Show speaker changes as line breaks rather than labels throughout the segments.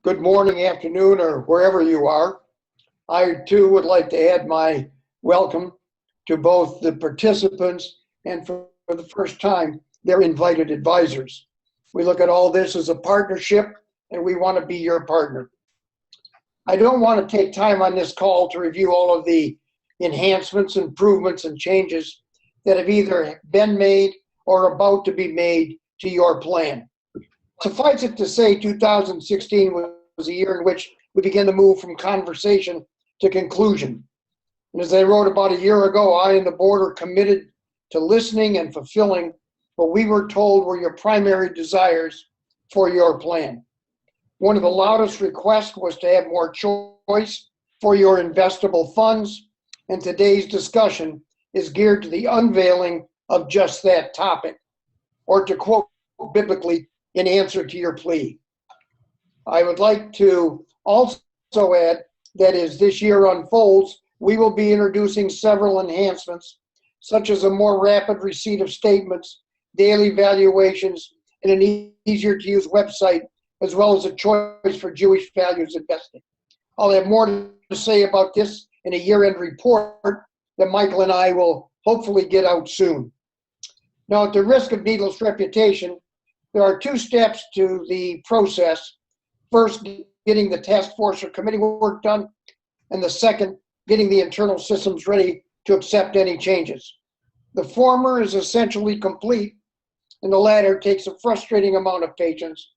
good morning, afternoon, or wherever you are. I too would like to add my welcome to both the participants and for the first time, their invited advisors. We look at all this as a partnership and we want to be your partner. I don't want to take time on this call to review all of the enhancements, improvements, and changes that have either been made or about to be made to your plan. Suffice it to say, 2016 was a year in which we began to move from conversation to conclusion. And as I wrote about a year ago, I and the board are committed to listening and fulfilling what we were told were your primary desires for your plan. One of the loudest requests was to have more choice for your investable funds, and today's discussion is geared to the unveiling of just that topic, or to quote biblically, in answer to your plea. I would like to also add that as this year unfolds, we will be introducing several enhancements, such as a more rapid receipt of statements, daily valuations, and an easier to use website, as well as a choice for Jewish values investing. I'll have more to say about this in a year-end report that Michael and I will hopefully get out soon. Now, at the risk of needless repetition, there are two steps to the process. First, getting the task force or committee work done, and the second, getting the internal systems ready to accept any changes. The former is essentially complete, and the latter takes a frustrating amount of patience.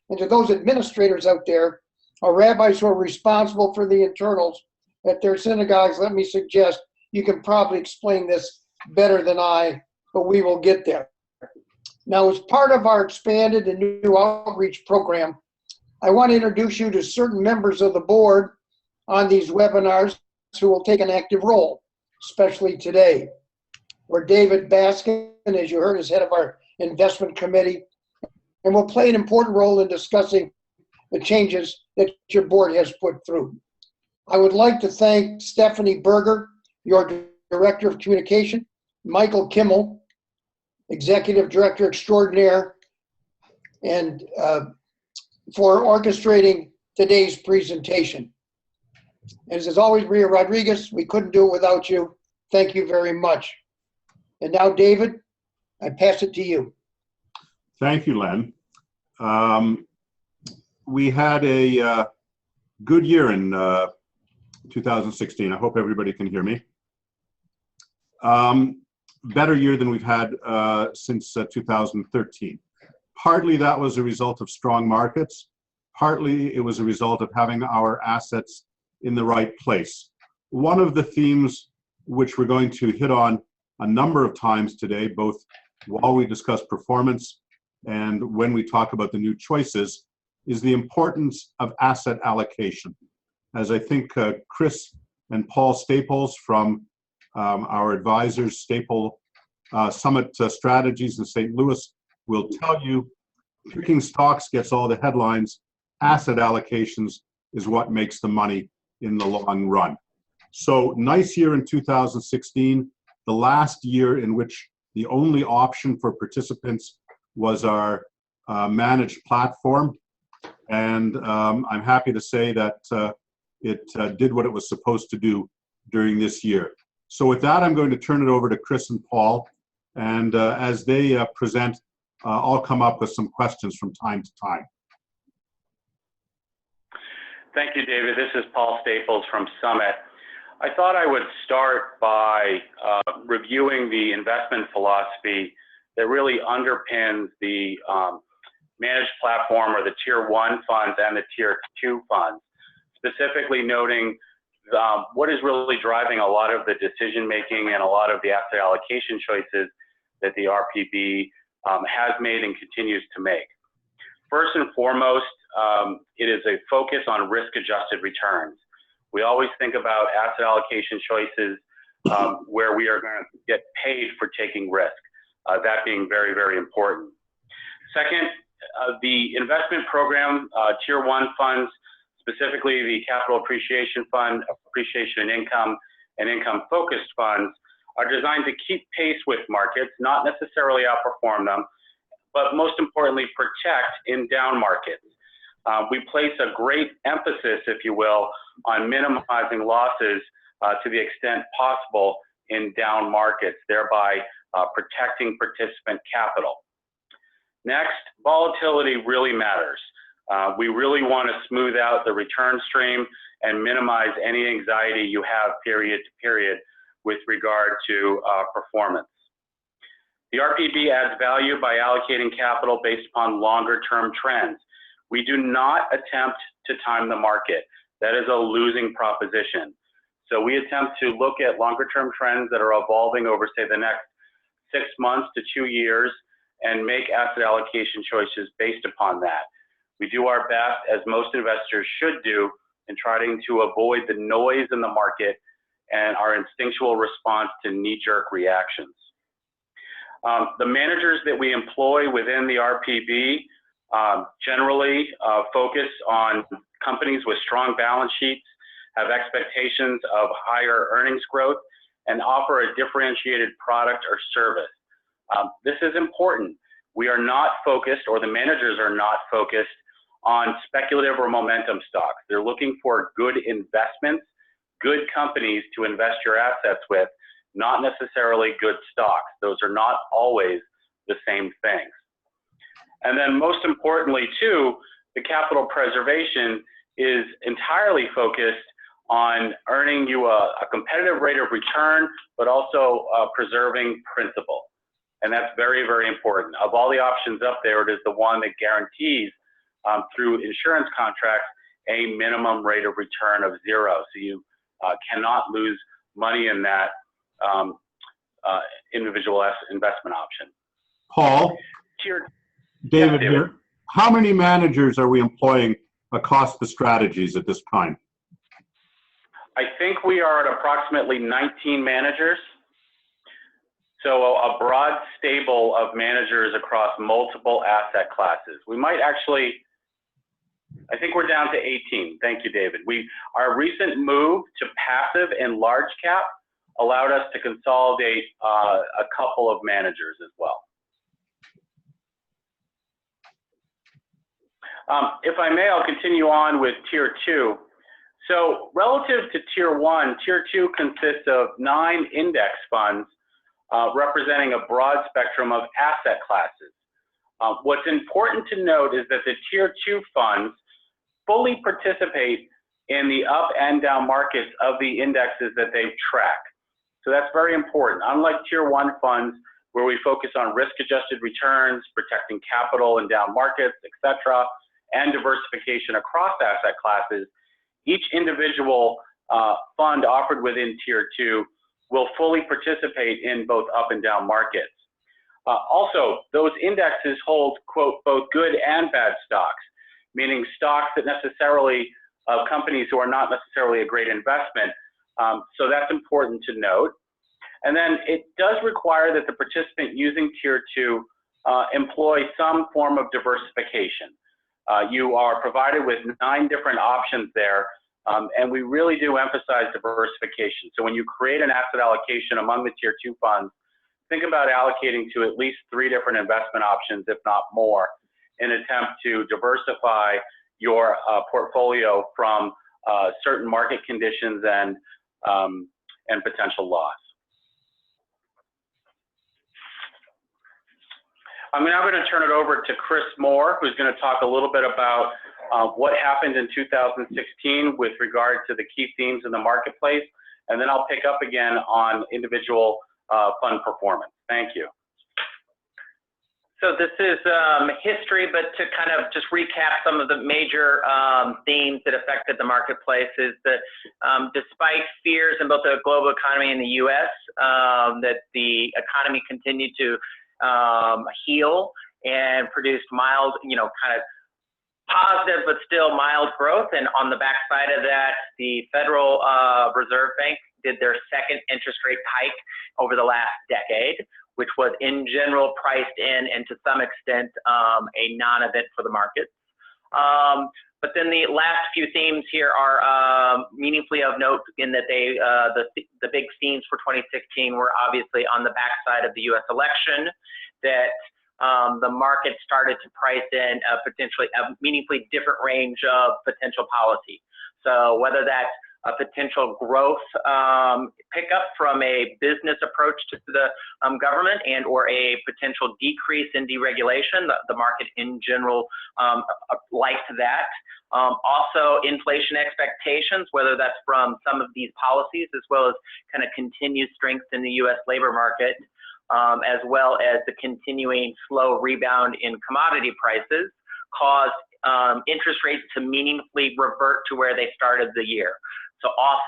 And to those administrators out there, or rabbis who are responsible for the internals at their synagogues, let me suggest you can probably explain this better than I, but we will get there. Now, as part of our expanded and new outreach program, I want to introduce you to certain members of the board on these webinars who will take an active role, especially today. Where David Baskin, as you heard, is head of our investment committee, and will play an important role in discussing the changes that your board has put through. I would like to thank Stephanie Berger, your Director of Communication, Michael Kimmel, Executive Director Extraordinaire, and for orchestrating today's presentation. And as always, Maria Rodriguez, we couldn't do it without you. Thank you very much. And now, David, I pass it to you.
Thank you, Len. We had a good year in 2016. I hope everybody can hear me. Better year than we've had since 2013. Partly that was a result of strong markets. Partly it was a result of having our assets in the right place. One of the themes which we're going to hit on a number of times today, both while we discuss performance and when we talk about the new choices, is the importance of asset allocation. As I think Chris and Paul Staples from our advisors, Staple Summit Strategies in St. Louis, will tell you, picking stocks gets all the headlines. Asset allocations is what makes the money in the long run. So nice year in 2016, the last year in which the only option for participants was our managed platform. And I'm happy to say that it did what it was supposed to do during this year. So with that, I'm going to turn it over to Chris and Paul. And as they present, I'll come up with some questions from time to time.
Thank you, David. This is Paul Staples from Summit. I thought I would start by reviewing the investment philosophy that really underpins the managed platform, or the Tier 1 funds and the Tier 2 funds, specifically noting what is really driving a lot of the decision-making and a lot of the asset allocation choices that the RPB has made and continues to make. First and foremost, it is a focus on risk-adjusted returns. We always think about asset allocation choices where we are going to get paid for taking risk, that being very, very important. Second, the investment program, Tier 1 funds, specifically the Capital Appreciation Fund, Appreciation and Income-focused funds, are designed to keep pace with markets, not necessarily outperform them, but most importantly, protect in down markets. We place a great emphasis, if you will, on minimizing losses to the extent possible in down markets, thereby protecting participant capital. Next, volatility really matters. We really want to smooth out the return stream and minimize any anxiety you have period to period with regard to performance. The RPB adds value by allocating capital based upon longer-term trends. We do not attempt to time the market. That is a losing proposition. So we attempt to look at longer-term trends that are evolving over, say, the next 6 months to 2 years and make asset allocation choices based upon that. We do our best, as most investors should do, in trying to avoid the noise in the market and our instinctual response to knee-jerk reactions. The managers that we employ within the RPB generally focus on companies with strong balance sheets, have expectations of higher earnings growth, and offer a differentiated product or service. This is important. We are not focused, or the managers are not focused, on speculative or momentum stocks. They're looking for good investments, good companies to invest your assets with, not necessarily good stocks. Those are not always the same things. And then most importantly too, the capital preservation is entirely focused on earning you a competitive rate of return, but also preserving principal. And that's very, very important. Of all the options up there, it is the one that guarantees through insurance contracts a minimum rate of return of 0. So you cannot lose money in that individual investment option.
Paul, David here. How many managers are we employing across the strategies at this time?
I think we are at approximately 19 managers. So a broad stable of managers across multiple asset classes. We might actually, I think we're down to 18. Thank you, David. Our recent move to passive and large cap allowed us to consolidate a couple of managers as well. If I may, I'll continue on with Tier 2. So relative to Tier 1, Tier 2 consists of 9 index funds representing a broad spectrum of asset classes. What's important to note is that the Tier 2 funds fully participate in the up and down markets of the indexes that they track. So that's very important. Unlike Tier 1 funds, where we focus on risk-adjusted returns, protecting capital in down markets, etc., and diversification across asset classes, each individual fund offered within Tier 2 will fully participate in both up and down markets. Also, those indexes hold, quote, both good and bad stocks, meaning stocks that necessarily, companies who are not necessarily a great investment. So that's important to note. And then it does require that the participant using Tier 2 employ some form of diversification. You are provided with 9 different options there, and we really do emphasize diversification. So when you create an asset allocation among the Tier 2 funds, think about allocating to at least 3 different investment options, if not more, in an attempt to diversify your portfolio from certain market conditions and potential loss. I'm now going to turn it over to Chris Moore, who's going to talk a little bit about what happened in 2016 with regard to the key themes in the marketplace, and then I'll pick up again on individual fund performance. Thank you.
So this is history, but to kind of just recap some of the major themes that affected the marketplace is that despite fears in both the global economy and the U.S., that the economy continued to heal and produced mild, kind of positive but still mild growth. And on the backside of that, the Federal Reserve Bank did their second interest rate hike over the last decade, which was in general priced in and to some extent a non-event for the markets. But then the last few themes here are meaningfully of note in that the big themes for 2016 were obviously on the backside of the U.S. election, that the market started to price in a meaningfully different range of potential policy. So whether that's a potential growth pickup from a business approach to the government and or a potential decrease in deregulation, the market in general liked that. Also inflation expectations, whether that's from some of these policies as well as kind of continued strength in the US labor market, as well as the continuing slow rebound in commodity prices, caused interest rates to meaningfully revert to where they started the year. So off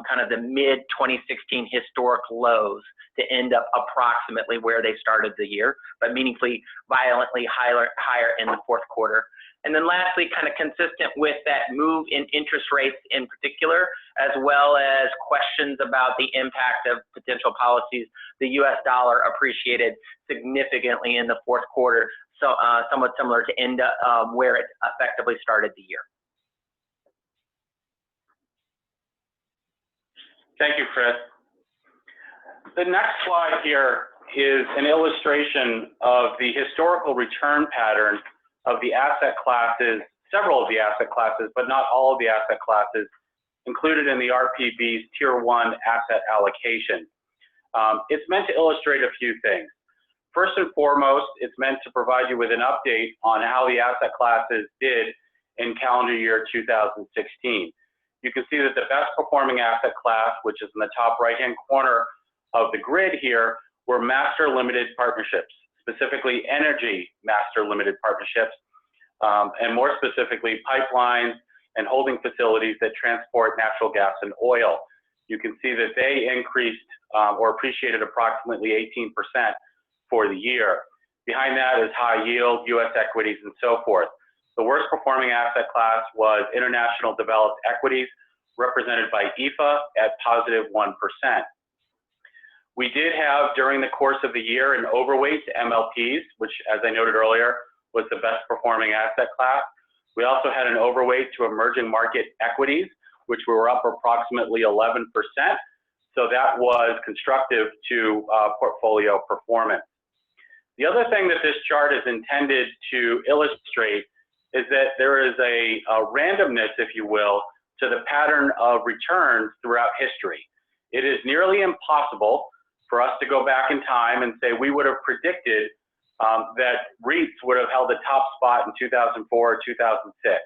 kind of the mid 2016 historic lows to end up approximately where they started the year, but meaningfully violently higher in the fourth quarter. And then lastly, kind of consistent with that move in interest rates in particular, as well as questions about the impact of potential policies, the US dollar appreciated significantly in the fourth quarter, so somewhat similar to where it effectively started the year.
Thank you, Chris. The next slide here is an illustration of the historical return pattern of the asset classes, several of the asset classes, but not all of the asset classes included in the RPB's Tier 1 asset allocation. It's meant to illustrate a few things. First and foremost, it's meant to provide you with an update on how the asset classes did in calendar year 2016. You can see that the best performing asset class, which is in the top right-hand corner of the grid here, were master limited partnerships, specifically energy master limited partnerships, and more specifically pipelines and holding facilities that transport natural gas and oil. You can see that they increased or appreciated approximately 18% for the year. Behind that is high yield, US equities, and so forth. The worst performing asset class was international developed equities, represented by EFA at positive 1%. We did have, during the course of the year, an overweight to MLPs, which, as I noted earlier, was the best performing asset class. We also had an overweight to emerging market equities, which were up approximately 11%. So that was constructive to portfolio performance. The other thing that this chart is intended to illustrate is that there is a randomness, if you will, to the pattern of returns throughout history. It is nearly impossible for us to go back in time and say we would have predicted that REITs would have held the top spot in 2004 or 2006,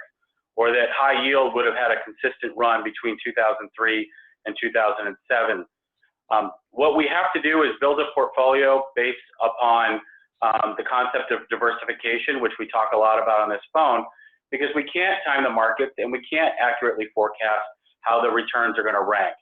or that high yield would have had a consistent run between 2003 and 2007. What we have to do is build a portfolio based upon the concept of diversification, which we talk a lot about on this phone, because we can't time the markets and we can't accurately forecast how the returns are going to rank.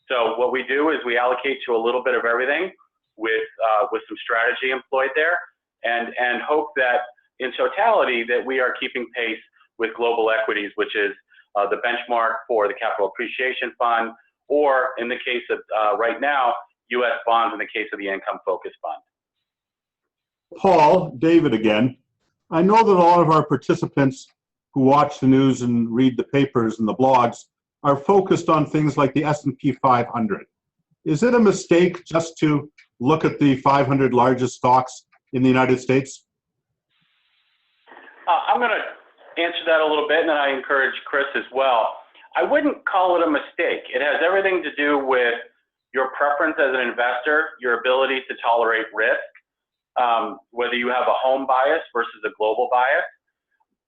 So what we do is we allocate to a little bit of everything with some strategy employed there, and hope that in totality that we are keeping pace with global equities, which is the benchmark for the Capital Appreciation Fund, or in the case of right now, US bonds in the case of the Income Focus Fund.
Paul, David again. I know that a lot of our participants who watch the news and read the papers and the blogs are focused on things like the S&P 500. Is it a mistake just to look at the 500 largest stocks in the United States?
I'm going to answer that a little bit, and then I encourage Chris as well. I wouldn't call it a mistake. It has everything to do with your preference as an investor, your ability to tolerate risk, whether you have a home bias versus a global bias.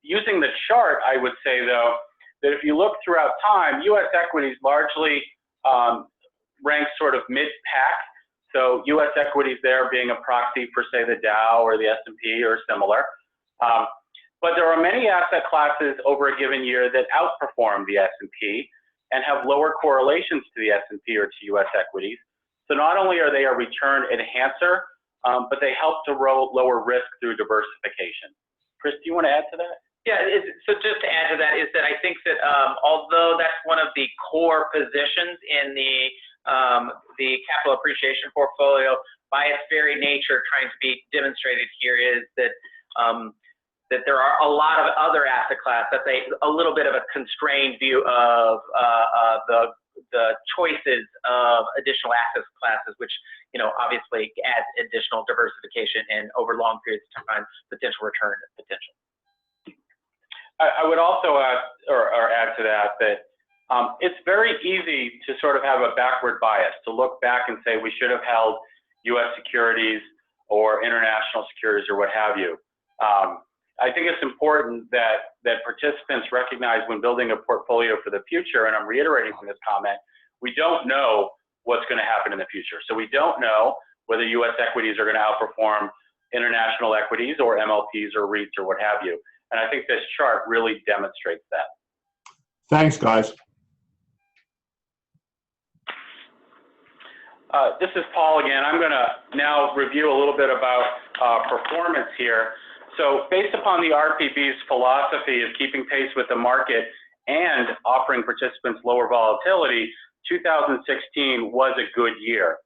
Using the chart, I would say, though, that if you look throughout time, U.S. equities largely rank sort of mid-pack. So U.S. equities there being a proxy for, say, the Dow or the S&P or similar. But there are many asset classes over a given year that outperform the S&P and have lower correlations to the S&P or to U.S. equities. So not only are they a return enhancer, but they help to lower risk through diversification. Chris, do you want to add to that?
Yeah, so just to add to that is that I think that although that's one of the core positions in the capital appreciation portfolio, by its very nature, trying to be demonstrated here is that that there are a lot of other asset classes that a little bit of a constrained view of the choices of additional asset classes, which, obviously adds additional diversification and over long periods of time, potential return potential.
I would also add to that it's very easy to sort of have a backward bias, to look back and say we should have held U.S. securities or international securities or what have you. I think it's important that participants recognize when building a portfolio for the future, and I'm reiterating from this comment, we don't know what's going to happen in the future. So we don't know whether U.S. equities are going to outperform international equities or MLPs or REITs or what have you. And I think this chart really demonstrates that.
Thanks, guys.
This is Paul again. I'm going to now review a little bit about performance here. So based upon the RPB's philosophy of keeping pace with the market and offering participants lower volatility, 2016 was a good year.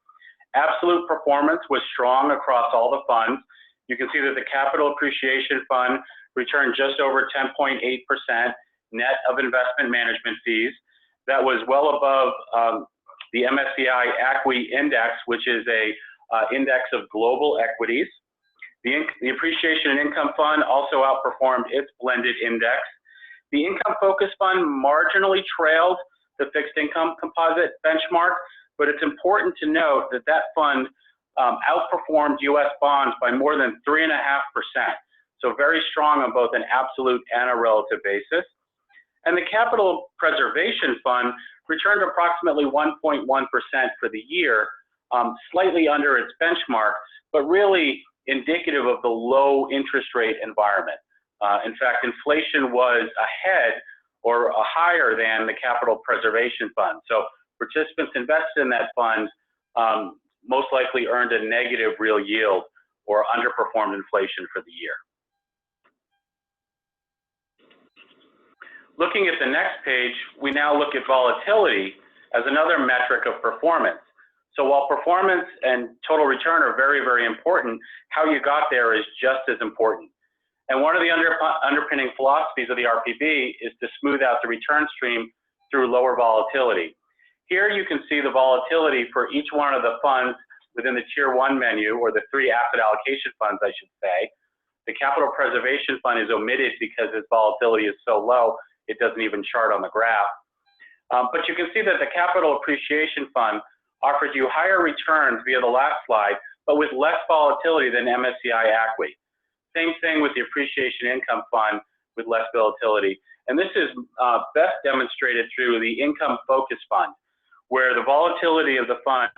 Absolute performance was strong across all the funds. You can see that the Capital Appreciation Fund returned just over 10.8% net of investment management fees. That was well above the MSCI ACWI index, which is a index of global equities. The Appreciation and Income Fund also outperformed its blended index. The Income Focus Fund marginally trailed the fixed income composite benchmark, but it's important to note that that fund outperformed U.S. bonds by more than 3.5%. So very strong on both an absolute and a relative basis. And the Capital Preservation Fund returned approximately 1.1% for the year, slightly under its benchmark, but really indicative of the low interest rate environment. In fact, inflation was ahead or higher than the Capital Preservation Fund. So participants invested in that fund most likely earned a negative real yield or underperformed inflation for the year. Looking at the next page, we now look at volatility as another metric of performance. So while performance and total return are very, very important, how you got there is just as important. And one of the underpinning philosophies of the RPB is to smooth out the return stream through lower volatility. Here you can see the volatility for each one of the funds within the Tier 1 menu, or the 3 asset allocation funds, I should say. The Capital Preservation Fund is omitted because its volatility is so low, it doesn't even chart on the graph. But you can see that the Capital Appreciation Fund offers you higher returns via the last slide, but with less volatility than MSCI ACWI. Same thing with the Appreciation Income Fund with less volatility. And this is best demonstrated through the Income Focus Fund, where the volatility of the fund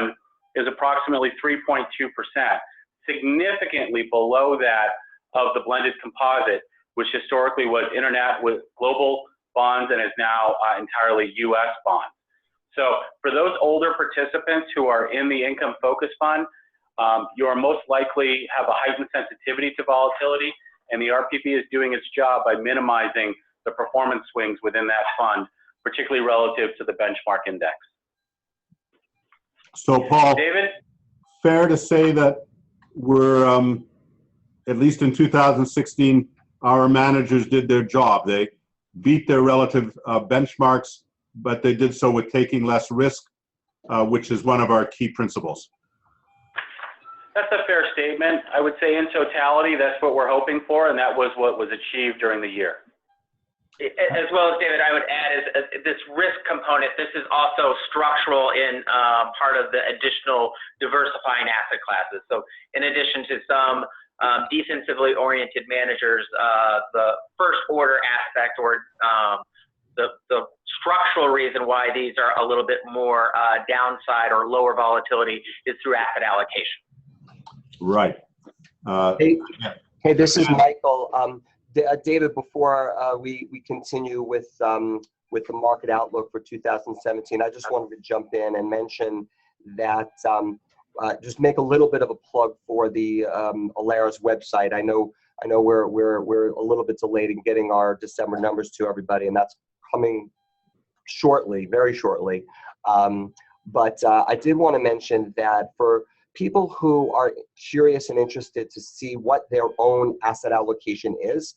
is approximately 3.2%, significantly below that of the blended composite, which historically was with global bonds and is now entirely U.S. bonds. So for those older participants who are in the Income Focus Fund, you are most likely have a heightened sensitivity to volatility, and the RPB is doing its job by minimizing the performance swings within that fund, particularly relative to the benchmark index.
So Paul,
David?
Fair to say that we're, at least in 2016, our managers did their job. They beat their relative benchmarks, but they did so with taking less risk, which is one of our key principles.
That's a fair statement. I would say in totality, that's what we're hoping for, and that was what was achieved during the year.
As well as, David, I would add is this risk component, this is also structural in part of the additional diversifying asset classes. So in addition to some defensively oriented managers, the first order aspect or the structural reason why these are a little bit more downside or lower volatility is through asset allocation.
Right.
Hey, this is Michael. David, before we continue with the market outlook for 2017, I just wanted to jump in and mention that just make a little bit of a plug for the Alaris website. I know we're a little bit delayed in getting our December numbers to everybody, and that's coming shortly, very shortly. But I did want to mention that for people who are curious and interested to see what their own asset allocation is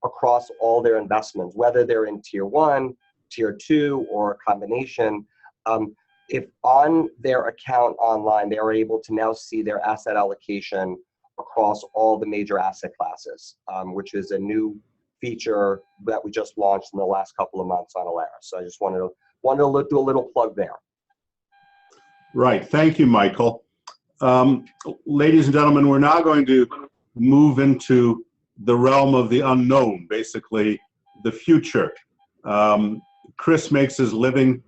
across all their investments, whether they're in Tier 1, Tier 2, or a combination, If on their account online, they are able to now see their asset allocation across all the major asset classes, which is a new feature that we just launched in the last couple of months on Alara. So I just wanted to do a little plug there.
Right. Thank you, Michael. Ladies and gentlemen, we're now going to move into the realm of the unknown, basically the future. Chris makes his living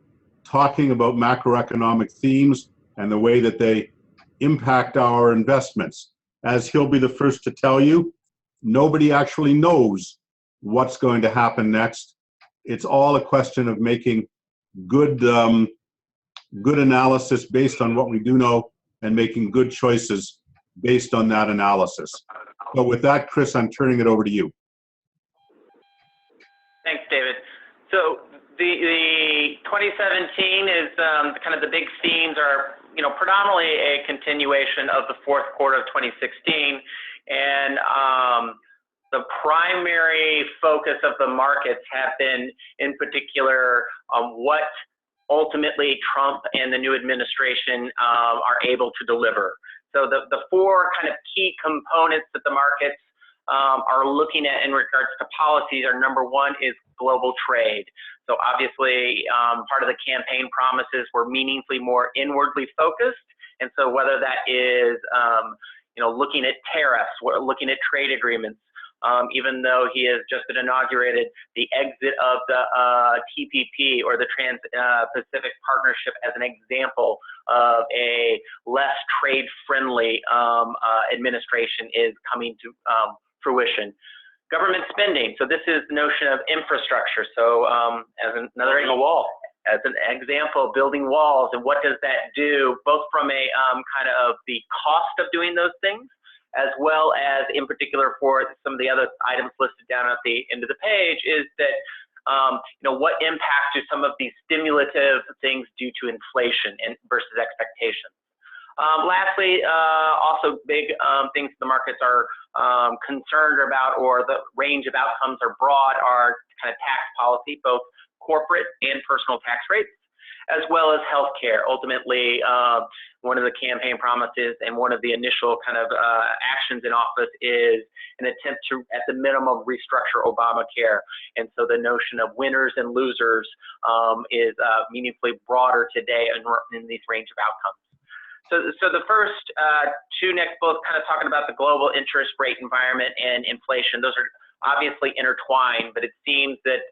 talking about macroeconomic themes and the way that they impact our investments. As he'll be the first to tell you, nobody actually knows what's going to happen next. It's all a question of making good analysis based on what we do know and making good choices based on that analysis. So with that, Chris, I'm turning it over to you.
Thanks, David. So the 2017 is kind of the big themes are, predominantly a continuation of the fourth quarter of 2016. And the primary focus of the markets have been, in particular, what ultimately Trump and the new administration are able to deliver. So the four kind of key components that the markets are looking at in regards to policies are, number one is global trade. So obviously part of the campaign promises were meaningfully more inwardly focused. And so whether that is, looking at tariffs, looking at trade agreements, even though he has just been inaugurated the exit of the TPP or the Trans-Pacific Partnership as an example of a less trade-friendly administration is coming to fruition. Government spending. So this is the notion of infrastructure. So as another wall, as an example, building walls, and what does that do, both from a kind of the cost of doing those things, as well as in particular for some of the other items listed down at the end of the page, is that what impact do some of these stimulative things do to inflation and versus expectations. Lastly, also big things the markets are concerned about, or the range of outcomes are broad, are kind of tax policy, both corporate and personal tax rates, as well as healthcare. Ultimately, one of the campaign promises and one of the initial kind of actions in office is an attempt to, at the minimum, restructure Obamacare. And so the notion of winners and losers is meaningfully broader today in these range of outcomes. So the first two next bullets kind of talking about the global interest rate environment and inflation. Those are obviously intertwined, but it seems that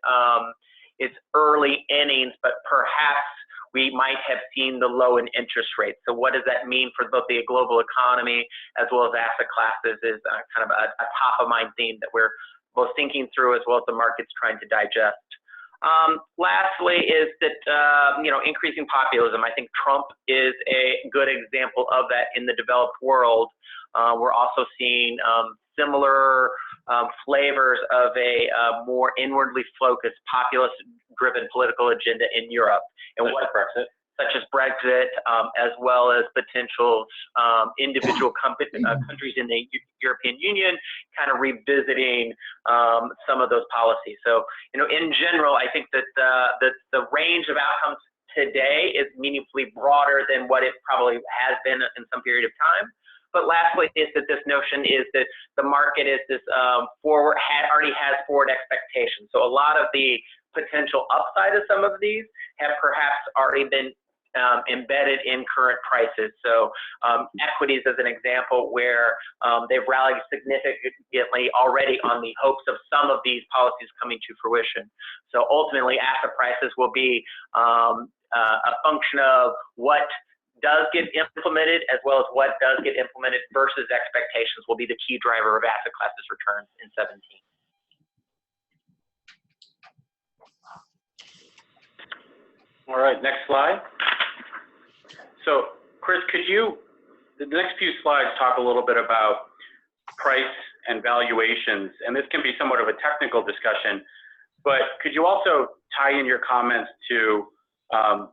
it's early innings, but perhaps we might have seen the low in interest rates. So what does that mean for both the global economy as well as asset classes is kind of a top of mind theme that we're both thinking through as well as the market's trying to digest. Lastly is that, increasing populism. I think Trump is a good example of that in the developed world. We're also seeing similar flavors of a more inwardly focused, populist-driven political agenda in Europe. And such as Brexit, as well as potential individual countries in the European Union kind of revisiting some of those policies. So, in general, I think that the range of outcomes today is meaningfully broader than what it probably has been in some period of time. But lastly is that this notion is that the market is this already has forward expectations. So a lot of the potential upside of some of these have perhaps already been embedded in current prices. So equities as an example where they've rallied significantly already on the hopes of some of these policies coming to fruition. So ultimately asset prices will be a function of what does get implemented as well as what does get implemented versus expectations will be the key driver of asset classes returns in 17.
All right, next slide. So Chris, could you, the next few slides talk a little bit about price and valuations, and this can be somewhat of a technical discussion, but could you also tie in your comments to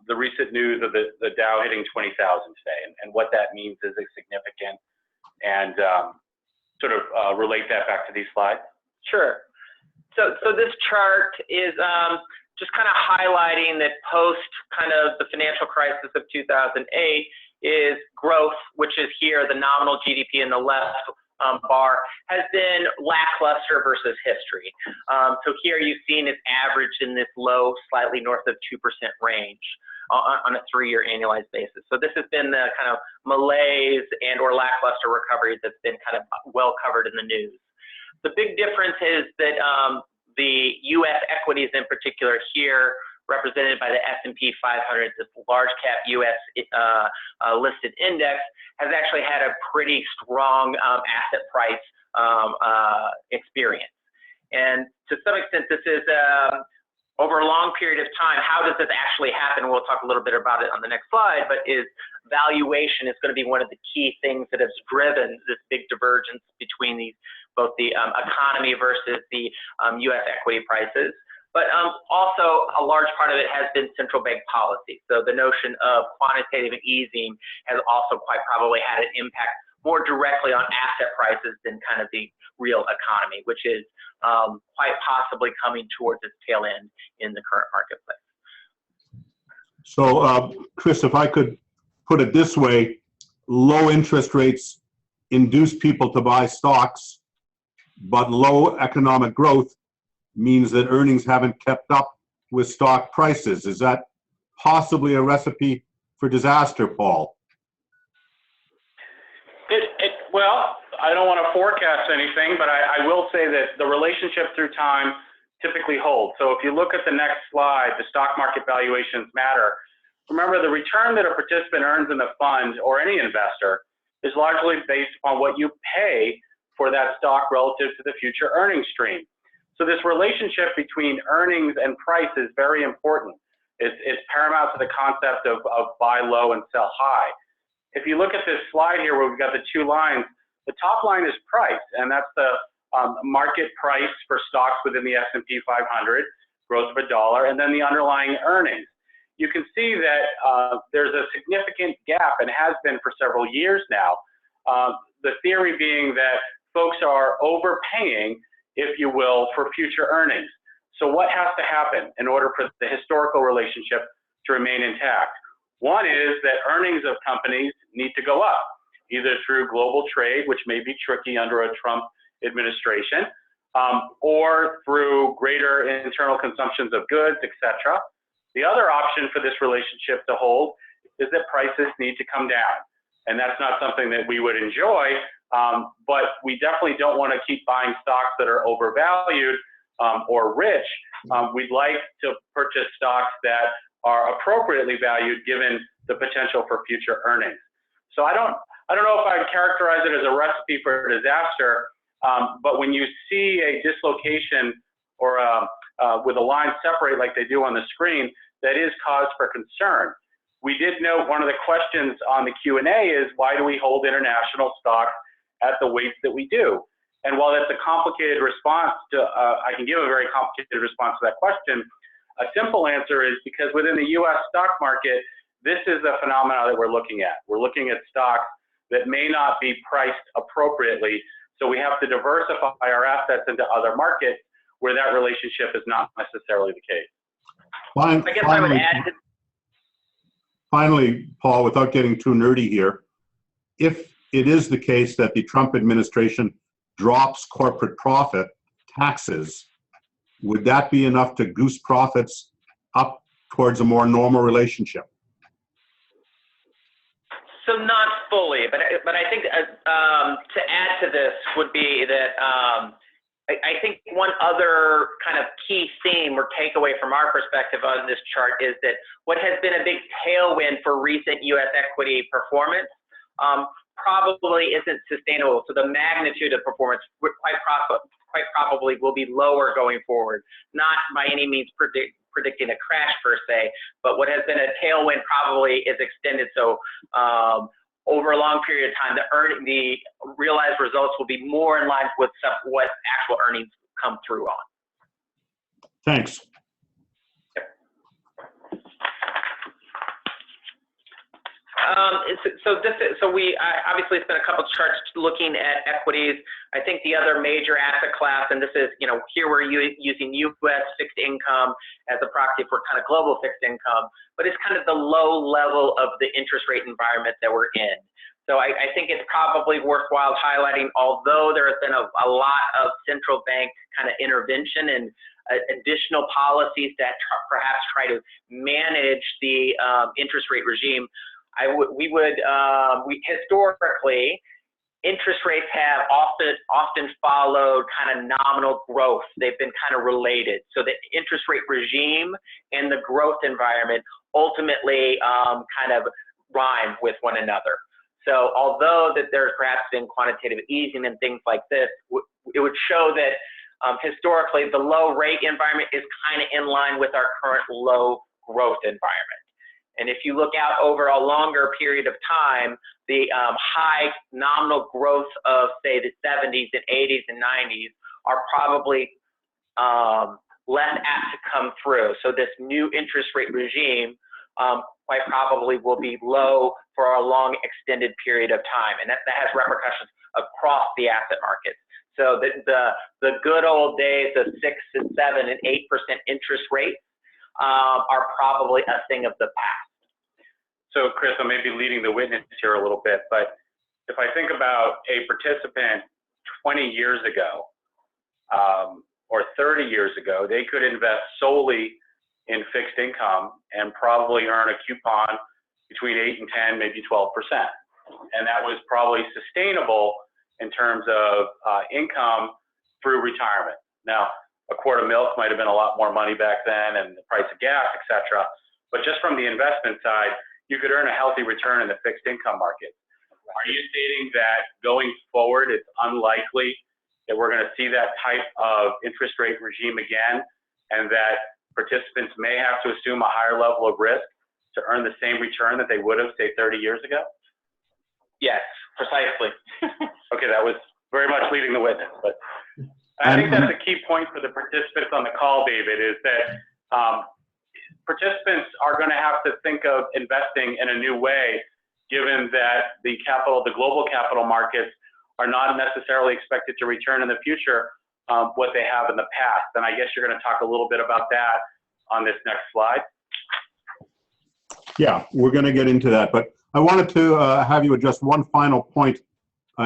the recent news of the Dow hitting 20,000 today and what that means is significant, and sort of relate that back to these slides?
Sure. So this chart is just kind of highlighting that post kind of the financial crisis of 2008 is growth, which is here, the nominal GDP in the left bar, has been lackluster versus history. So here you've seen it's averaged in this low, slightly north of 2% range on a 3-year annualized basis. So this has been the kind of malaise and or lackluster recovery that's been kind of well covered in the news. The big difference is that the U.S. equities in particular here, represented by the S&P 500, this large cap U.S. Listed index, has actually had a pretty strong asset price experience. And to some extent, this is over a long period of time. How does this actually happen? We'll talk a little bit about it on the next slide, but valuation is going to be one of the key things that has driven this big divergence between both the economy versus the U.S. equity prices. But also a large part of it has been central bank policy. So the notion of quantitative easing has also quite probably had an impact more directly on asset prices than kind of the real economy, which is quite possibly coming towards its tail end in the current marketplace.
So, Chris, if I could put it this way, low interest rates induce people to buy stocks, but low economic growth means that earnings haven't kept up with stock prices. Is that possibly a recipe for disaster, Paul?
Well, I don't want to forecast anything, but I will say that the relationship through time typically holds. So if you look at the next slide, the stock market valuations matter. Remember, the return that a participant earns in the fund or any investor is largely based upon what you pay for that stock relative to the future earnings stream. So this relationship between earnings and price is very important. It's paramount to the concept of buy low and sell high. If you look at this slide here where we've got the two lines, the top line is price, and that's the market price for stocks within the S&P 500, growth of $1, and then the underlying earnings. You can see that there's a significant gap, and has been for several years now. The theory being that folks are overpaying, if you will, for future earnings. So what has to happen in order for the historical relationship to remain intact? One is that earnings of companies need to go up, either through global trade, which may be tricky under a Trump administration, or through greater internal consumptions of goods, etc. The other option for this relationship to hold is that prices need to come down. And that's not something that we would enjoy, but we definitely don't want to keep buying stocks that are overvalued or rich. We'd like to purchase stocks that are appropriately valued given the potential for future earnings. So I don't know if I would characterize it as a recipe for disaster, but when you see a dislocation or with a line separate like they do on the screen, that is cause for concern. We did note one of the questions on the Q&A is, why do we hold international stocks at the weights that we do? And while that's a complicated response to, I can give a very complicated response to that question, a simple answer is because within the U.S. stock market, this is the phenomena that we're looking at. We're looking at stocks that may not be priced appropriately, so we have to diversify our assets into other markets where that relationship is not necessarily the case.
I guess I would add to
Finally, Paul, without getting too nerdy here, if it is the case that the Trump administration drops corporate profit taxes, would that be enough to goose profits up towards a more normal relationship?
So not fully, but I think to add to this would be that I think one other kind of key theme or takeaway from our perspective on this chart is that what has been a big tailwind for recent U.S. equity performance probably isn't sustainable. So the magnitude of performance quite probably will be lower going forward. Not by any means predicting a crash per se, but what has been a tailwind probably is extended. So over a long period of time, the realized results will be more in line with what actual earnings come through on.
Thanks.
So we obviously spent a couple of charts looking at equities. I think the other major asset class, and this is, here we're using U.S. fixed income as a proxy for kind of global fixed income, but it's kind of the low level of the interest rate environment that we're in. So I think it's probably worthwhile highlighting, although there has been a lot of central bank kind of intervention and additional policies that perhaps try to manage the interest rate regime. Historically, interest rates have often followed kind of nominal growth. They've been kind of related. So the interest rate regime and the growth environment ultimately kind of rhyme with one another. So although that there's perhaps been quantitative easing and things like this, it would show that historically the low rate environment is kind of in line with our current low growth environment. And if you look out over a longer period of time, the high nominal growth of, say, the 70s and 80s and 90s are probably less apt to come through. So this new interest rate regime quite probably will be low for a long extended period of time. And that has repercussions across the asset markets. So the good old days of 6 and 7 and 8% interest rates are probably a thing of the past.
So Chris, I may be leading the witness here a little bit, but if I think about a participant 20 years ago or 30 years ago, they could invest solely in fixed income and probably earn a coupon between 8 and 10, maybe 12%. And that was probably sustainable in terms of income through retirement. Now, a quart of milk might have been a lot more money back then, and the price of gas, et cetera. But just from the investment side, you could earn a healthy return in the fixed income market. Are you stating that going forward, it's unlikely that we're going to see that type of interest rate regime again, and that participants may have to assume a higher level of risk to earn the same return that they would have, say, 30 years ago?
Yes, precisely.
Okay, that was very much leading the witness, but I think that's a key point for the participants on the call, David, is that participants are going to have to think of investing in a new way, given that the global capital markets are not necessarily expected to return in the future what they have in the past. And I guess you're going to talk a little bit about that on this next slide.
Yeah, we're going to get into that, but I wanted to have you address one final point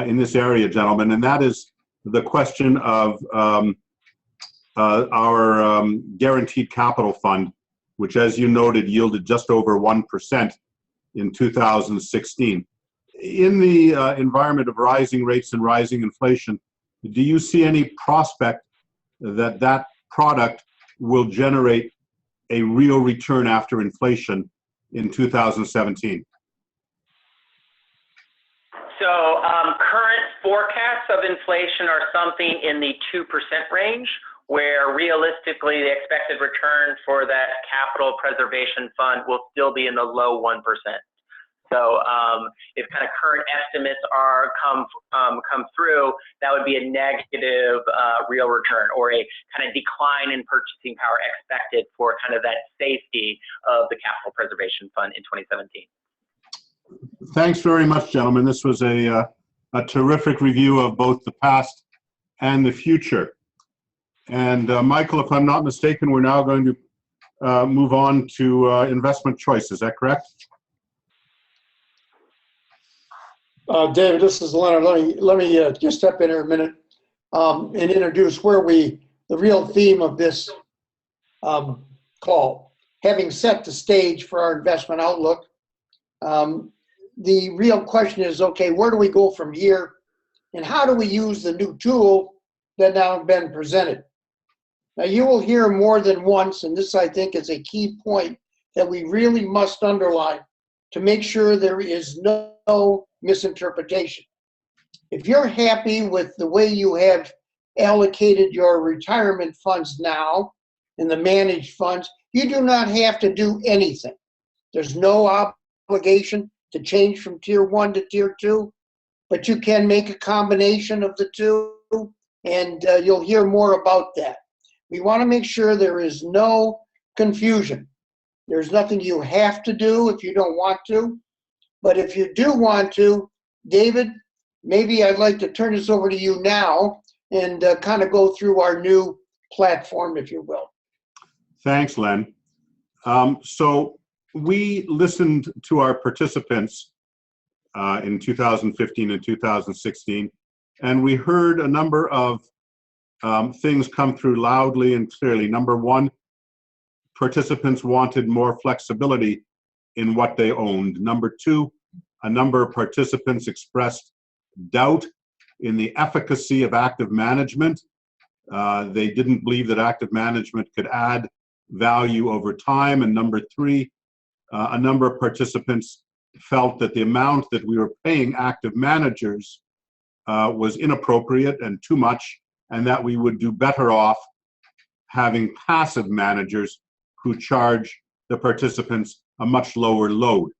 in this area, gentlemen, and that is the question of our guaranteed capital fund, which, as you noted, yielded just over 1% in 2016. In the environment of rising rates and rising inflation, do you see any prospect that that product will generate a real return after inflation in 2017?
So current forecasts of inflation are something in the 2% range, where realistically the expected return for that capital preservation fund will still be in the low 1%. So if kind of current estimates come through, that would be a negative real return, or a kind of decline in purchasing power expected for kind of that safety of the capital preservation fund in 2017.
Thanks very much, gentlemen. This was a terrific review of both the past and the future. And Michael, if I'm not mistaken, we're now going to move on to investment choice. Is that correct?
David, this is Leonard. Let me just step in here a minute and introduce the real theme of this call. Having set the stage for our investment outlook, the real question is, okay, where do we go from here, and how do we use the new tool that now has been presented? Now, you will hear more than once, and this, I think, is a key point that we really must underline to make sure there is no misinterpretation. If you're happy with the way you have allocated your retirement funds now in the managed funds, you do not have to do anything. There's no obligation to change from tier 1 to tier 2, but you can make a combination of the two, and you'll hear more about that. We want to make sure there is no confusion. There's nothing you have to do if you don't want to. But if you do want to, David, maybe I'd like to turn this over to you now and kind of go through our new platform, if you will.
Thanks, Len. So we listened to our participants in 2015 and 2016, and we heard a number of things come through loudly and clearly. Number one, participants wanted more flexibility in what they owned. Number two, a number of participants expressed doubt in the efficacy of active management. They didn't believe that active management could add value over time. And number three, a number of participants felt that the amount that we were paying active managers was inappropriate and too much, and that we would do better off having passive managers who charge the participants a much lower load.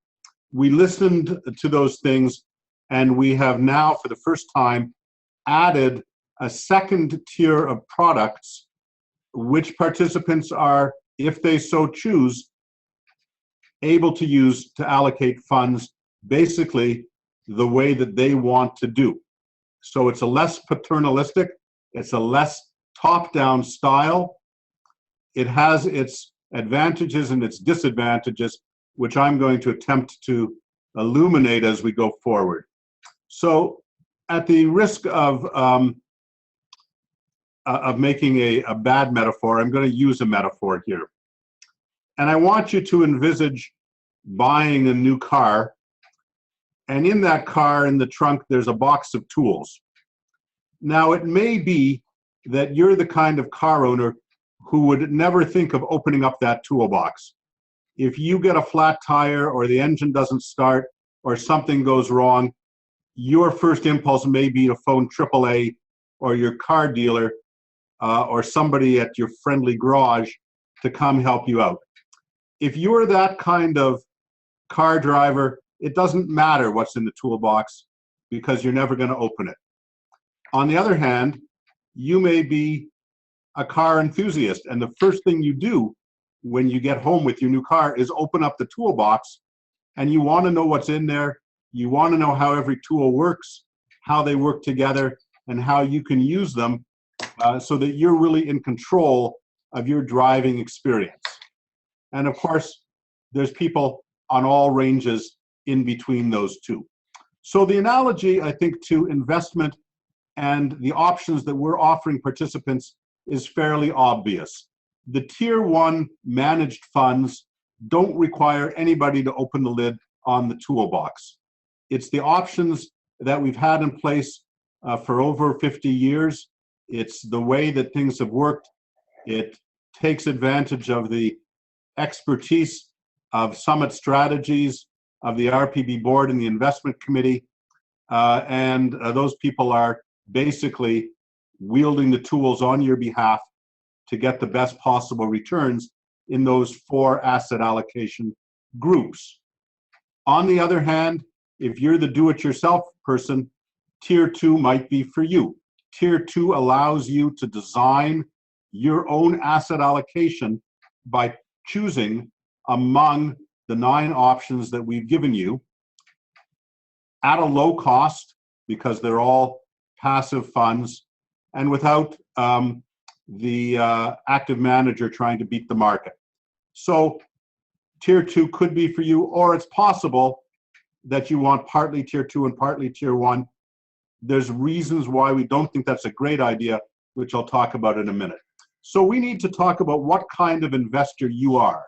We listened to those things, and we have now, for the first time, added a second tier of products which participants are, if they so choose, able to use to allocate funds basically the way that they want to do. So it's a less paternalistic, it's a less top-down style. It has its advantages and its disadvantages, which I'm going to attempt to illuminate as we go forward. So at the risk of making a bad metaphor, I'm going to use a metaphor here. And I want you to envisage buying a new car, and in that car, in the trunk, there's a box of tools. Now, it may be that you're the kind of car owner who would never think of opening up that toolbox. If you get a flat tire or the engine doesn't start or something goes wrong, your first impulse may be to phone AAA or your car dealer or somebody at your friendly garage to come help you out. If you're that kind of car driver, it doesn't matter what's in the toolbox because you're never going to open it. On the other hand, you may be a car enthusiast, and the first thing you do when you get home with your new car is open up the toolbox, and you want to know what's in there. You want to know how every tool works, how they work together, and how you can use them so that you're really in control of your driving experience. And of course, there's people on all ranges in between those two. So the analogy, I think, to investment and the options that we're offering participants is fairly obvious. The tier one managed funds don't require anybody to open the lid on the toolbox. It's the options that we've had in place for over 50 years. It's the way that things have worked. It takes advantage of the expertise of Summit Strategies, of the RPB board and the investment committee. And those people are basically wielding the tools on your behalf to get the best possible returns in those 4 asset allocation groups. On the other hand, if you're the do-it-yourself person, Tier 2 might be for you. Tier 2 allows you to design your own asset allocation by choosing among the 9 options that we've given you at a low cost, because they're all passive funds, and without the active manager trying to beat the market. So Tier 2 could be for you, or it's possible that you want partly Tier 2 and partly Tier 1. There's reasons why we don't think that's a great idea, which I'll talk about in a minute. So we need to talk about what kind of investor you are.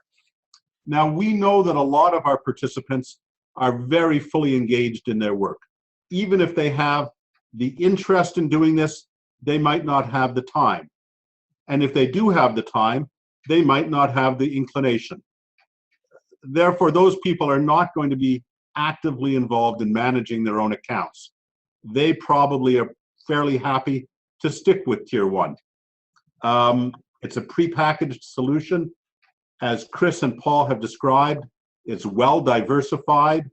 Now, we know that a lot of our participants are very fully engaged in their work. Even if they have the interest in doing this, they might not have the time. And if they do have the time, they might not have the inclination. Therefore, those people are not going to be actively involved in managing their own accounts. They probably are fairly happy to stick with Tier 1. It's a prepackaged solution. As Chris and Paul have described, it's well diversified.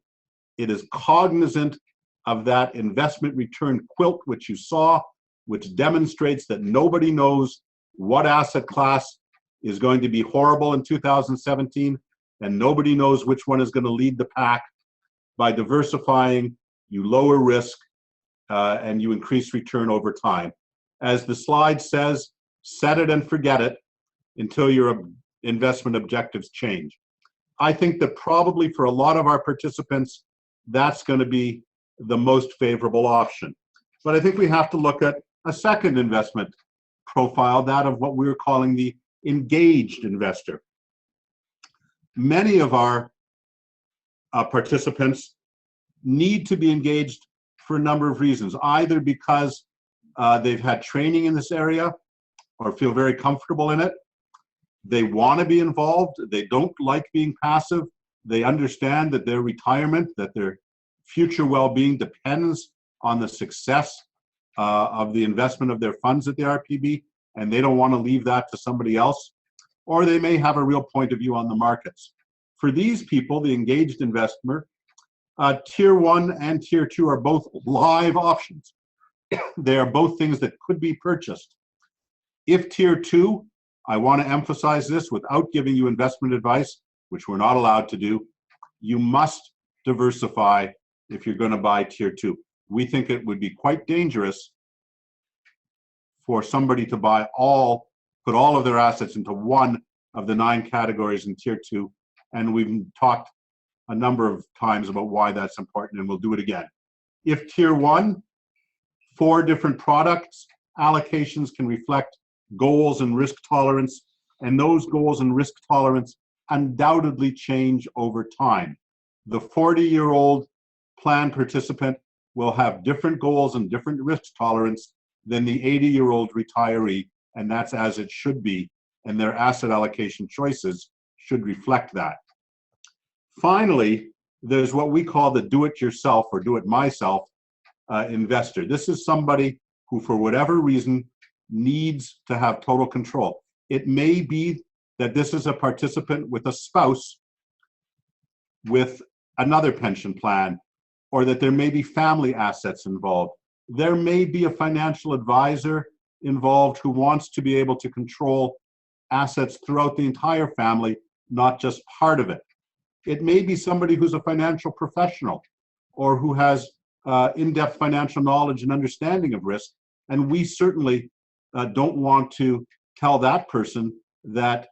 It is cognizant of that investment return quilt which you saw, which demonstrates that nobody knows what asset class is going to be horrible in 2017, and nobody knows which one is going to lead the pack. by diversifying, you lower risk, and you increase return over time. As the slide says, set it and forget it until your investment objectives change. I think that probably for a lot of our participants, that's going to be the most favorable option. But I think we have to look at a second investment profile, that of what we're calling the engaged investor. Many of our participants need to be engaged for a number of reasons, either because they've had training in this area or feel very comfortable in it. They want to be involved. They don't like being passive. They understand that their retirement, that their future well-being depends on the success of the investment of their funds at the RPB, and they don't want to leave that to somebody else. Or they may have a real point of view on the markets. For these people, the engaged investor, Tier 1 and Tier 2 are both live options. They are both things that could be purchased. If Tier 2, I want to emphasize this without giving you investment advice, which we're not allowed to do, you must diversify if you're going to buy Tier 2. We think it would be quite dangerous for somebody to put all of their assets into one of the 9 categories in Tier 2, and we've talked a number of times about why that's important, and we'll do it again. If Tier 1, 4 different products, allocations can reflect goals and risk tolerance, and those goals and risk tolerance undoubtedly change over time. The 40-year-old plan participant will have different goals and different risk tolerance than the 80-year-old retiree, and that's as it should be, and their asset allocation choices should reflect that. Finally, there's what we call the do-it-yourself or do-it-myself investor. This is somebody who, for whatever reason, needs to have total control. It may be that this is a participant with a spouse with another pension plan, or that there may be family assets involved. There may be a financial advisor involved who wants to be able to control assets throughout the entire family, not just part of it. It may be somebody who's a financial professional or who has in-depth financial knowledge and understanding of risk, and we certainly don't want to tell that person that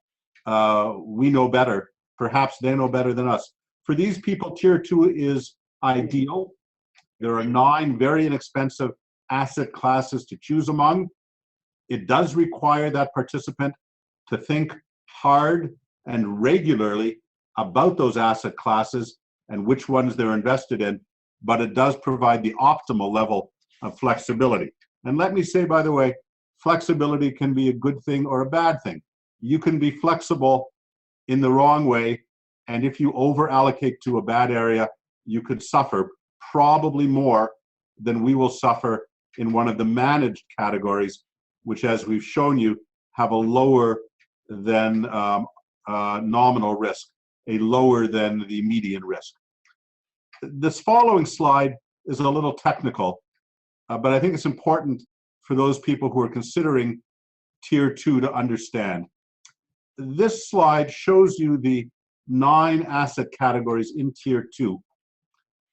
we know better. Perhaps they know better than us. For these people, Tier 2 is ideal. There are 9 very inexpensive asset classes to choose among. It does require that participant to think hard and regularly about those asset classes and which ones they're invested in, but it does provide the optimal level of flexibility. And let me say, by the way, flexibility can be a good thing or a bad thing. You can be flexible in the wrong way, and if you over allocate to a bad area, you could suffer probably more than we will suffer in one of the managed categories, which, as we've shown you, have a lower than nominal risk, a lower than the median risk. This following slide is a little technical, but I think it's important for those people who are considering Tier 2 to understand. This slide shows you the 9 asset categories in Tier 2.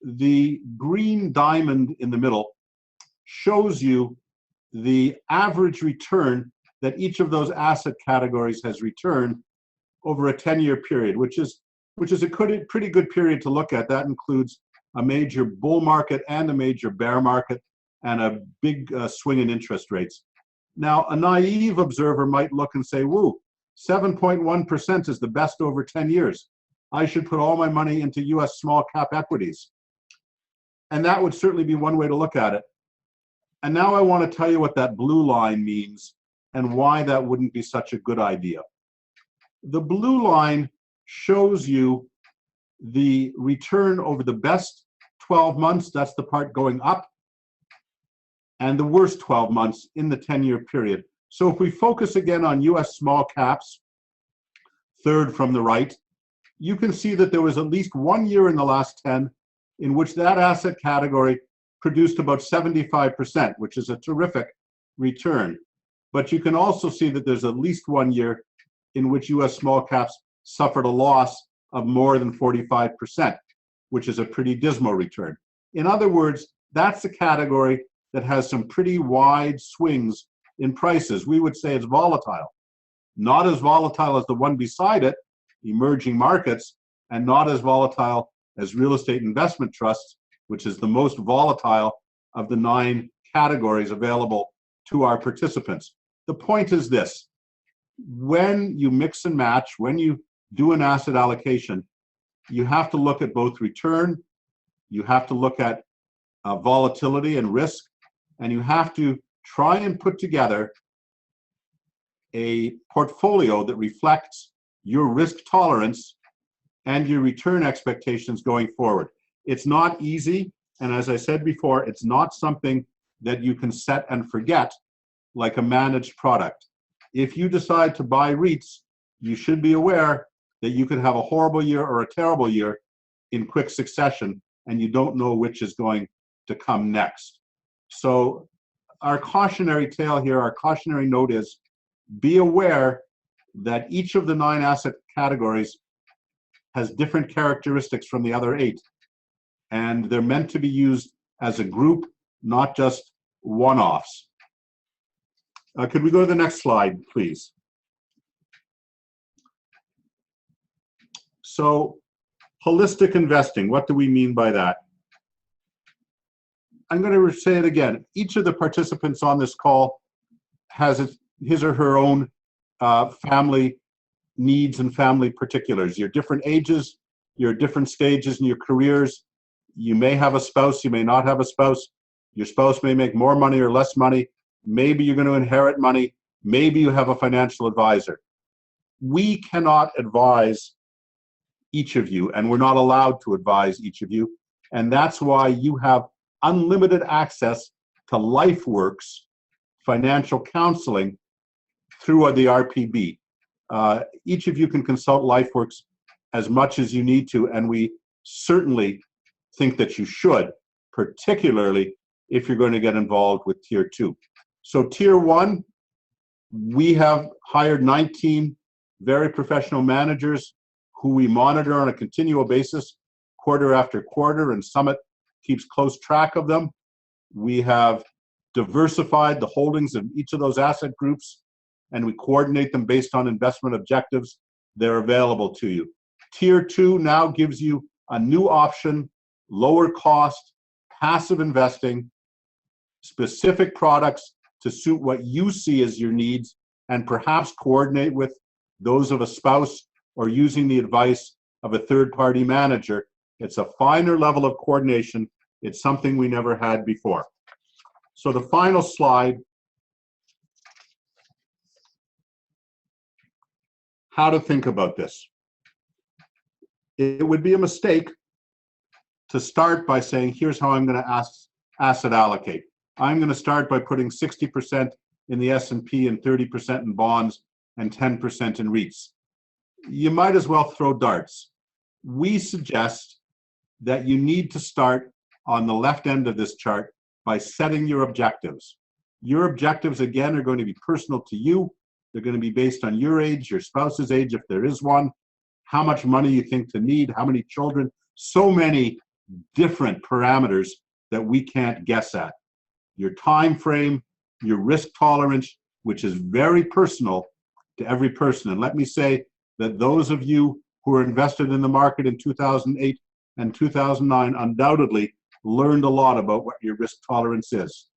The green diamond in the middle shows you the average return that each of those asset categories has returned over a 10-year period, which is a pretty good period to look at. That includes a major bull market and a major bear market and a big swing in interest rates. Now, a naive observer might look and say, woo, 7.1% is the best over 10 years. I should put all my money into US small cap equities. And that would certainly be one way to look at it. And now I want to tell you what that blue line means and why that wouldn't be such a good idea. The blue line shows you the return over the best 12 months, that's the part going up, and the worst 12 months in the 10-year period. So if we focus again on US small caps, third from the right, you can see that there was at least 1 year in the last 10 in which that asset category produced about 75%, which is a terrific return. But you can also see that there's at least 1 year in which US small caps suffered a loss of more than 45%, which is a pretty dismal return. In other words, that's a category that has some pretty wide swings in prices. We would say it's volatile. Not as volatile as the one beside it, emerging markets, and not as volatile as real estate investment trusts, which is the most volatile of the 9 categories available to our participants. The point is this: when you mix and match, when you do an asset allocation, you have to look at both return, you have to look at volatility and risk, and you have to try and put together a portfolio that reflects your risk tolerance and your return expectations going forward. It's not easy, and as I said before, it's not something that you can set and forget like a managed product. If you decide to buy REITs, you should be aware that you could have a horrible year or a terrible year in quick succession, and you don't know which is going to come next. So our cautionary tale here, our cautionary note is, be aware that each of the 9 asset categories has different characteristics from the other 8. And they're meant to be used as a group, not just one-offs. Could we go to the next slide, please? So, holistic investing, what do we mean by that? I'm going to say it again. Each of the participants on this call has his or her own family needs and family particulars. You're different ages, you're at different stages in your careers. You may have a spouse, you may not have a spouse. Your spouse may make more money or less money. Maybe you're going to inherit money. Maybe you have a financial advisor. We cannot advise each of you, and we're not allowed to advise each of you. And that's why you have unlimited access to LifeWorks financial counseling through the RPB. Each of you can consult LifeWorks as much as you need to, and we certainly think that you should, particularly if you're going to get involved with Tier 2. So Tier 1, we have hired 19 very professional managers who we monitor on a continual basis, quarter after quarter, and Summit keeps close track of them. We have diversified the holdings of each of those asset groups, and we coordinate them based on investment objectives. They're available to you. Tier 2 now gives you a new option, lower cost, passive investing, specific products to suit what you see as your needs, and perhaps coordinate with those of a spouse or using the advice of a third-party manager. It's a finer level of coordination. It's something we never had before. So the final slide, how to think about this. It would be a mistake to start by saying, here's how I'm going to asset allocate. I'm going to start by putting 60% in the S&P and 30% in bonds and 10% in REITs. You might as well throw darts. We suggest that you need to start on the left end of this chart by setting your objectives. Your objectives, again, are going to be personal to you. They're going to be based on your age, your spouse's age, if there is one, how much money you think to need, how many children, so many different parameters that we can't guess at. Your time frame, your risk tolerance, which is very personal to every person. And let me say that those of you who are invested in the market in 2008 and 2009 undoubtedly learned a lot about what your risk tolerance is.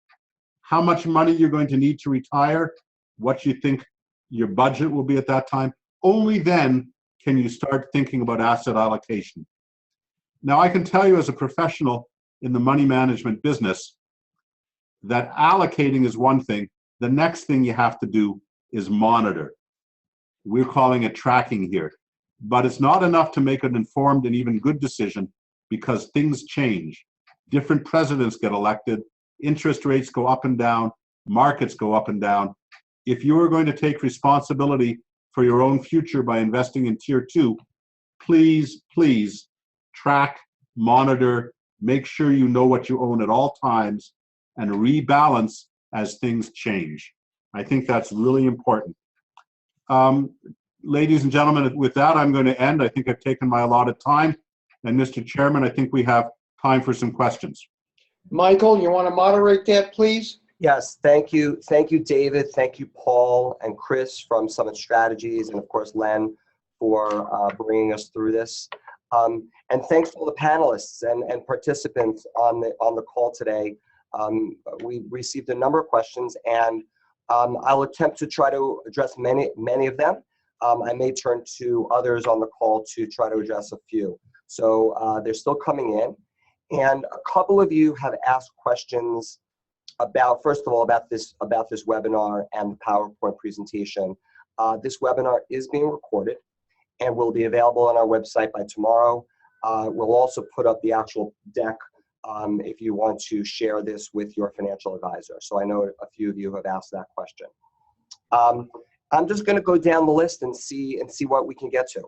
How much money you're going to need to retire, what you think your budget will be at that time. Only then can you start thinking about asset allocation. Now, I can tell you as a professional in the money management business that allocating is one thing. The next thing you have to do is monitor. We're calling it tracking here. But it's not enough to make an informed and even good decision, because things change. Different presidents get elected, interest rates go up and down, markets go up and down. If you are going to take responsibility for your own future by investing in Tier 2, please, please track, monitor, make sure you know what you own at all times, and rebalance as things change. I think that's really important. Ladies and gentlemen, with that, I'm going to end. I think I've taken my allotted time. And Mr. Chairman, I think we have time for some questions.
Michael, you want to moderate that, please?
Yes, thank you. Thank you, David. Thank you, Paul and Chris from Summit Strategies, and of course, Len for bringing us through this. And thanks to all the panelists and participants on the call today. We received a number of questions, and I'll attempt to try to address many of them. I may turn to others on the call to try to address a few. So they're still coming in. And a couple of you have asked questions about, first of all, about this webinar and the PowerPoint presentation. This webinar is being recorded and will be available on our website by tomorrow. We'll also put up the actual deck if you want to share this with your financial advisor. So I know a few of you have asked that question. I'm just going to go down the list and see what we can get to.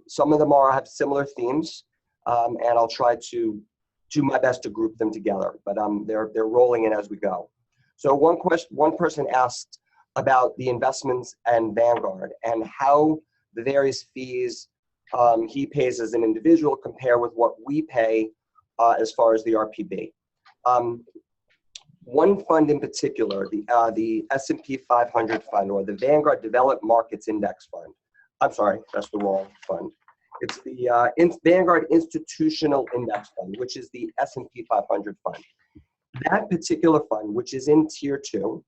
Some of them have similar themes, and I'll try to do my best to group them together. But they're rolling in as we go. So one person asked about the investments and Vanguard and how the various fees he pays as an individual compare with what we pay as far as the RPB. One fund in particular, the S&P 500 fund, or the Vanguard Developed Markets Index Fund. I'm sorry, that's the wrong fund. It's the Vanguard Institutional Index Fund, which is the S&P 500 fund. That particular fund, which is in Tier 2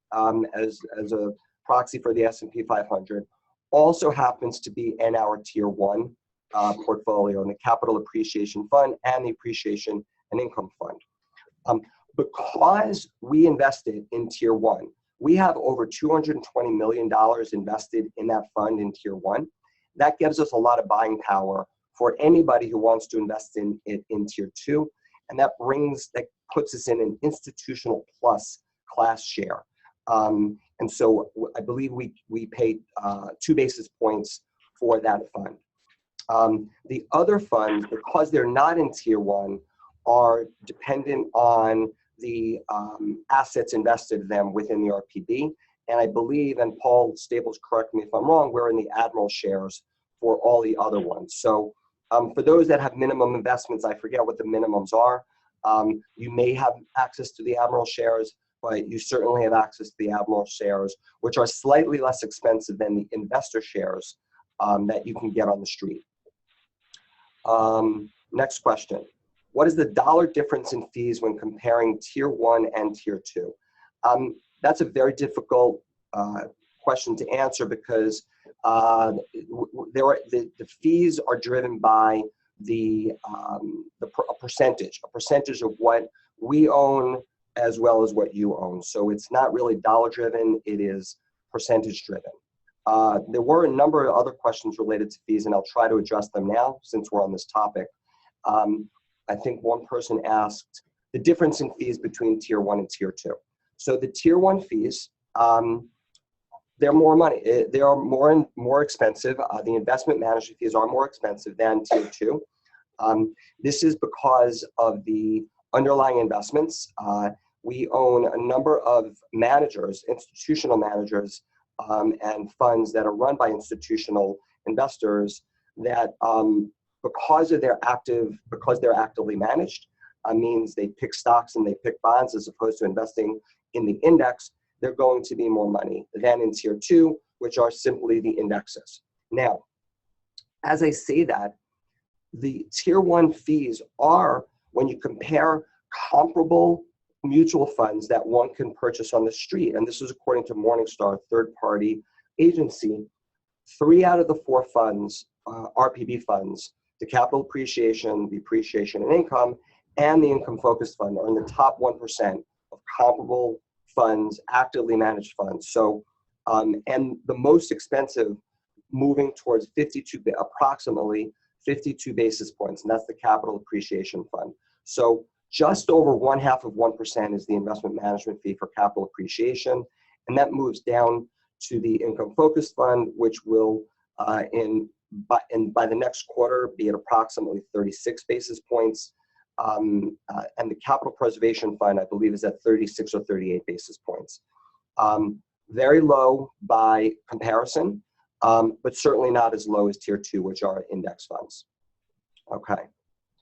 as a proxy for the S&P 500, also happens to be in our Tier 1 portfolio in the Capital Appreciation Fund and the Appreciation and Income Fund. Because we invested in Tier 1, we have over $220 million invested in that fund in Tier 1. That gives us a lot of buying power for anybody who wants to invest in it in Tier 2, and that puts us in an institutional plus class share. And so I believe we paid 2 basis points for that fund. The other funds, because they're not in Tier 1, are dependent on the assets invested in them within the RPB. And I believe, and Paul Staples, correct me if I'm wrong, we're in the Admiral shares for all the other ones. So for those that have minimum investments, I forget what the minimums are. You may have access to the Admiral shares, but you certainly have access to the Admiral shares, which are slightly less expensive than the investor shares that you can get on the street. Next question. What is the dollar difference in fees when comparing Tier 1 and Tier 2? That's a very difficult question to answer because the fees are driven by a percentage of what we own as well as what you own. So it's not really dollar driven, it is percentage driven. There were a number of other questions related to fees, and I'll try to address them now since we're on this topic. I think one person asked the difference in fees between Tier 1 and Tier 2. So the Tier 1 fees, they're more money. They are more expensive. The investment management fees are more expensive than Tier 2. This is because of the underlying investments. We own a number of managers, institutional managers, and funds that are run by institutional investors that because they're actively managed, means they pick stocks and they pick bonds as opposed to investing in the index, they're going to be more money than in Tier 2, which are simply the indexes. Now, as I say that, the Tier 1 fees are, when you compare comparable mutual funds that one can purchase on the street, and this is according to Morningstar, a third-party agency, 3 out of the 4 funds, RPB funds, the Capital Appreciation, the Appreciation and Income, and the Income Focused Fund are in the top 1% of comparable funds, actively managed funds. So, and the most expensive, moving towards approximately 52 basis points, and that's the Capital Appreciation Fund. So just over 1/2% is the investment management fee for Capital Appreciation, and that moves down to the Income Focused Fund, which will, by the next quarter, be at approximately 36 basis points. And the Capital Preservation Fund, I believe, is at 36 or 38 basis points. Very low by comparison, but certainly not as low as Tier 2, which are index funds. Okay.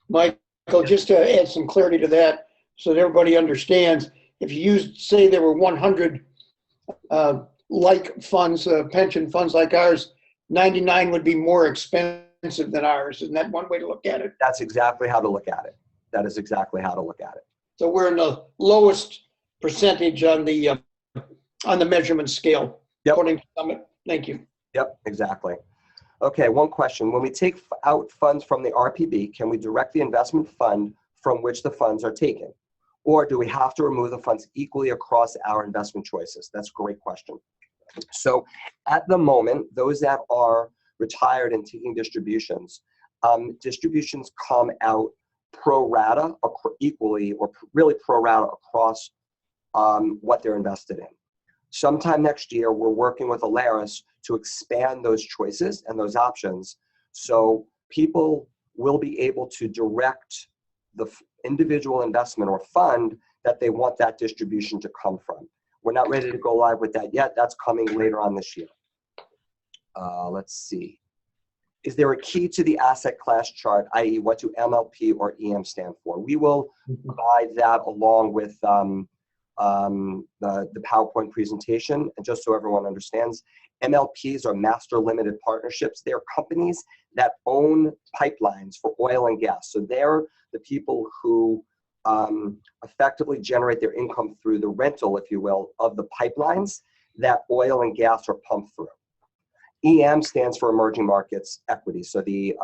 Michael, just to add some clarity to that so that everybody understands, if you used, say there were 100 like funds, pension funds like ours, 99 would be more expensive than ours. Isn't that one way to look at it?
That's exactly how to look at it. That is exactly how to look at it.
So we're in the lowest percentage on the measurement scale.
Yep.
According to Summit. Thank you.
Yep, exactly. Okay, one question. When we take out funds from the RPB, can we direct the investment fund from which the funds are taken? Or do we have to remove the funds equally across our investment choices? That's a great question. So at the moment, those that are retired and taking distributions, distributions come out pro rata, equally, or really pro rata across what they're invested in. Sometime next year, we're working with Alaris to expand those choices and those options so people will be able to direct the individual investment or fund that they want that distribution to come from. We're not ready to go live with that yet. That's coming later on this year. Let's see. Is there a key to the asset class chart, i.e. what do MLP or EM stand for? We will provide that along with the PowerPoint presentation. And just so everyone understands, MLPs are master limited partnerships. They're companies that own pipelines for oil and gas. So they're the people who effectively generate their income through the rental, if you will, of the pipelines that oil and gas are pumped through. EM stands for emerging markets equity. So the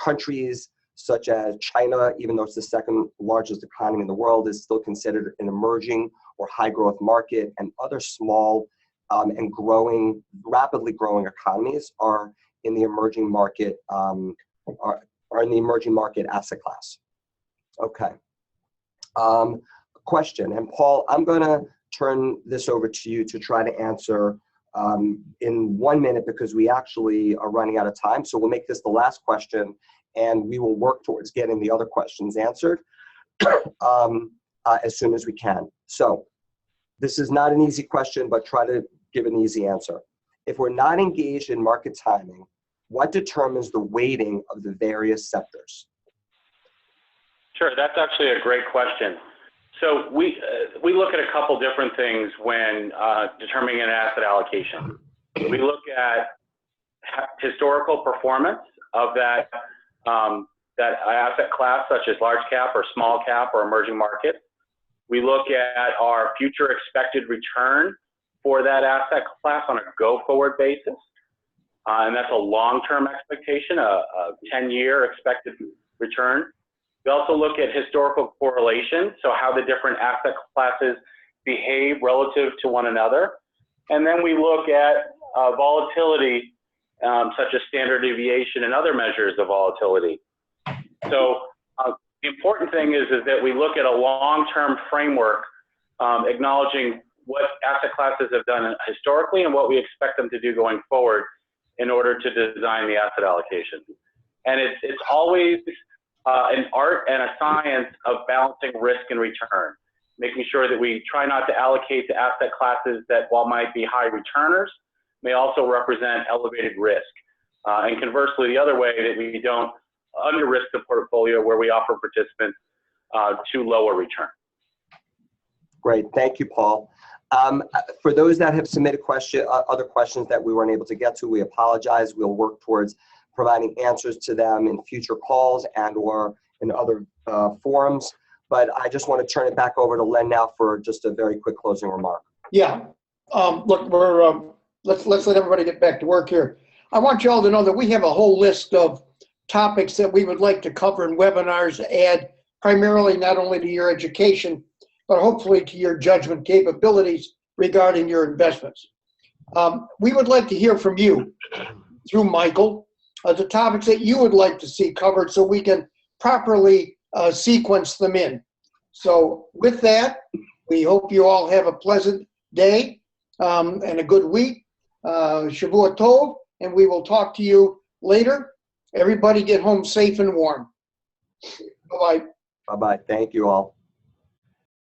countries such as China, even though it's the second largest economy in the world, is still considered an emerging or high growth market, and other small and growing, rapidly growing economies are in the emerging market, are in the emerging market asset class. Okay. Question, and Paul, I'm gonna turn this over to you to try to answer in 1 minute because we actually are running out of time. So we'll make this the last question and we will work towards getting the other questions answered as soon as we can. So this is not an easy question, but try to give an easy answer. If we're not engaged in market timing, what determines the weighting of the various sectors?
Sure, that's actually a great question. So we look at a couple different things when determining an asset allocation. We look at historical performance of that asset class, such as large cap or small cap or emerging market. We look at our future expected return for that asset class on a go-forward basis. And that's a long-term expectation, a 10-year expected return. We also look at historical correlation, so how the different asset classes behave relative to one another. And then we look at volatility, such as standard deviation and other measures of volatility. So the important thing is that we look at a long-term framework, acknowledging what asset classes have done historically and what we expect them to do going forward in order to design the asset allocation. And it's always an art and a science of balancing risk and return, making sure that we try not to allocate to asset classes that, while might be high returners, may also represent elevated risk. And conversely, the other way, that we don't under-risk the portfolio where we offer participants too low a return.
Great, thank you, Paul. For those that have submitted other questions that we weren't able to get to, we apologize. We'll work towards providing answers to them in future calls and or in other forums. But I just want to turn it back over to Len now for just a very quick closing remark.
Yeah. Look, let's let everybody get back to work here. I want you all to know that we have a whole list of topics that we would like to cover in webinars to add primarily not only to your education, but hopefully to your judgment capabilities regarding your investments. We would like to hear from you through Michael, the topics that you would like to see covered so we can properly sequence them in. So with that, we hope you all have a pleasant day and a good week. Shavua Tov, and we will talk to you later. Everybody get home safe and warm. Bye-bye.
Bye-bye. Thank you all.